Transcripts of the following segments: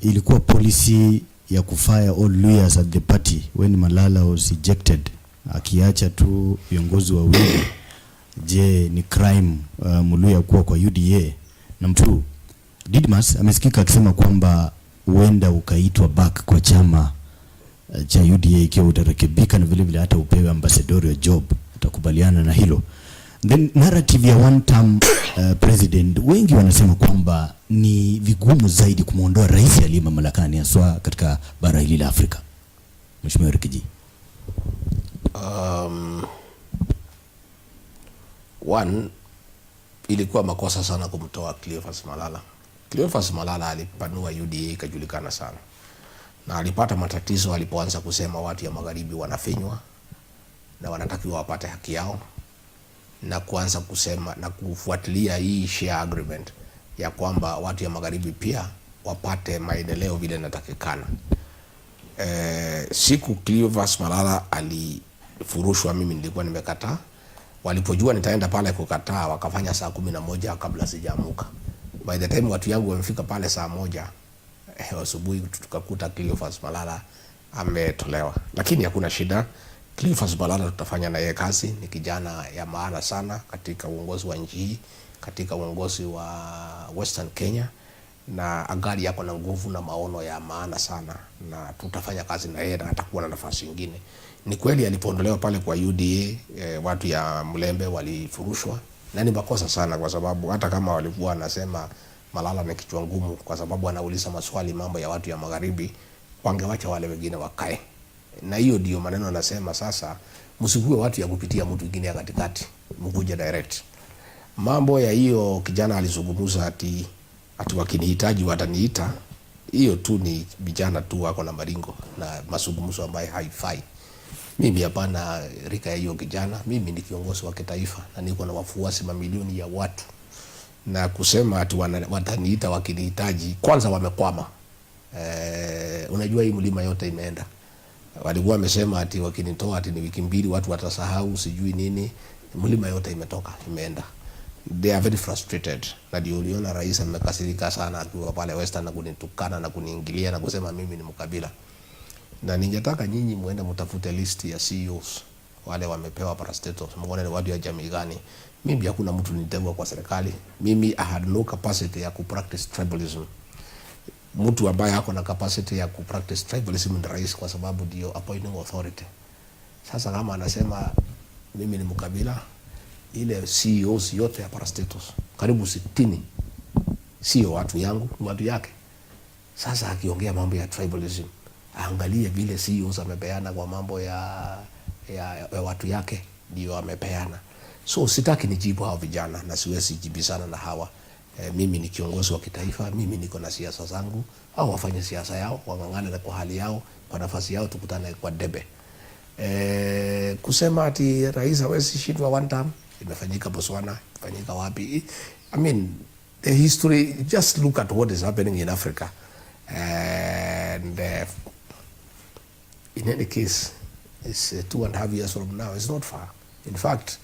Ilikuwa policy ya kufire all lawyers at the party when Malala was ejected, akiacha tu viongozi wawili. Je, ni crime Muluya kuwa kwa UDA? Number 2, Didmas amesikika akisema kwamba huenda ukaitwa back kwa chama cha UDA ikiwa utarekebika na vile vile hata upewe ambassadorial job. Utakubaliana na hilo? Then narrative ya one term president, wengi wanasema kwamba ni vigumu zaidi kumuondoa rais aliye mamlakani haswa katika bara hili la Afrika. Mheshimiwa Rikiji. One, ilikuwa makosa sana kumtoa Cleophas Malala. Cleophas Malala alipanua UDA ikajulikana sana. Na alipata matatizo alipoanza kusema watu ya magharibi wanafinywa na wanatakiwa wapate haki yao, na kuanza kusema na kufuatilia hii share agreement ya kwamba watu ya magharibi pia wapate maendeleo vile inatakikana. Siku Cleophas Malala alifurushwa, mimi nilikuwa nimekataa. Walipojua nitaenda pale kukataa, wakafanya saa 11 kabla sijaamuka. By the time watu yangu wamefika pale saa 1 asubuhi, tukakuta Cleophas Malala ametolewa. Lakini hakuna shida. Cleophas Malala tutafanya na yeye kazi. Ni kijana ya maana sana katika uongozi wa nchi hii, katika uongozi wa Western Kenya, na angali yako na nguvu na maono ya maana sana, na tutafanya kazi na yeye na atakuwa na nafasi nyingine. Ni kweli alipoondolewa pale kwa UDA, watu ya Mlembe walifurushwa, na ni makosa sana, kwa sababu hata kama walikuwa wanasema Malala ni kichwa ngumu kwa sababu anauliza maswali mambo ya watu ya magharibi, wangewacha wale wengine wakae. Na hiyo ndio maneno anasema sasa, msikuwe watu ya kupitia mtu mwingine ya katikati, mkuje direct. Mambo ya hiyo kijana alizungumza ati wakinihitaji wataniita, hiyo tu ni vijana tu wako na maringo na mazungumzo ambayo haifai. Mimi hapana rika ya hiyo kijana. Mimi ni kiongozi wa kitaifa na niko na wafuasi mamilioni ya watu, na kusema ati wataniita wakinihitaji, kwanza wamekwama. Unajua hii mlima yote imeenda. Walikuwa wamesema ati wakinitoa ati ni wiki mbili watu watasahau sijui nini. Mlima yote imetoka, imeenda. They are very frustrated. Na ndio uliona rais amekasirika sana akiwa pale Western na kunitukana na kuniingilia na kusema mimi ni mkabila. Na ningetaka nyinyi muende mtafute list ya CEOs wale wamepewa parastatus, muone ni watu ya jamii gani. Mimi hakuna mtu niteua kwa serikali. Mimi I had no capacity ya kupractice tribalism. Mtu ambaye hako na capacity ya kupractice tribalism ni rais, kwa sababu ndio appointing authority. Sasa kama anasema mimi ni mkabila, ile CEOs yote ya parastatus karibu 60 sio watu yangu, watu yake. Sasa akiongea mambo ya tribalism, angalie vile CEOs amepeana kwa mambo ya watu yake, ndio amepeana. So sitaki nijibu hao vijana na siwezi jibisana na hawa. Mimi ni kiongozi wa kitaifa, mimi niko na siasa zangu, au wafanye siasa yao, wangangane kwa hali yao, kwa nafasi yao, tukutane kwa debe. Kusema ati rais hawezi shindwa one term, imefanyika Botswana, imefanyika wapi? I mean, the history, just look at what is happening in Africa. And in any case, it's 2.5 years from now. It's not far. In fact,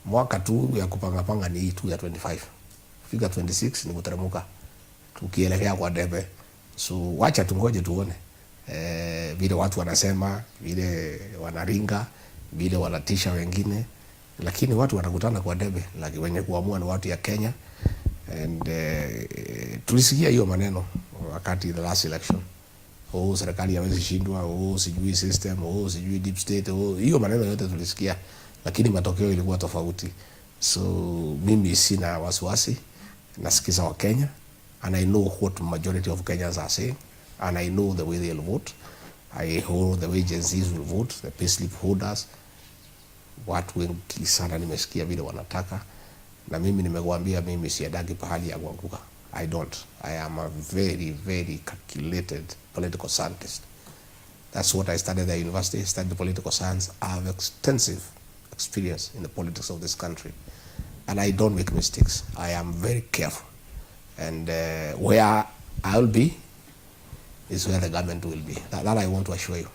mwaka tu ya kupanga ni tu ya 25. Fika 26 ni kuteremuka, tukielekea kwa debe. So wacha tungoje tuone vile watu wanasema, vile wanaringa, vile wanatisha wengine, lakini watu watakutana kwa debe, lakini wenye kuamua ni watu ya Kenya. And tulisikia hiyo maneno wakati the last election. Serikali haiwezi shindwa, sijui system, sijui deep state, hiyo maneno yote tulisikia, lakini matokeo ilikuwa tofauti. So mimi sina wasiwasi, nasikiza wa Kenya, and I know what majority of Kenyans are saying, and I know the way they'll vote. I know the way Gen Zs will vote, the payslip holders. Watu wengi sana nimesikia vile wanataka, na mimi nimekuambia mimi siadagi pahali ya kuanguka. I don't. I am a very, very calculated political scientist. That's what I studied at the university. I studied political science. I have extensive experience in the politics of this country, and I don't make mistakes. I am very careful, and where I'll be is where the government will be. That I want to assure you.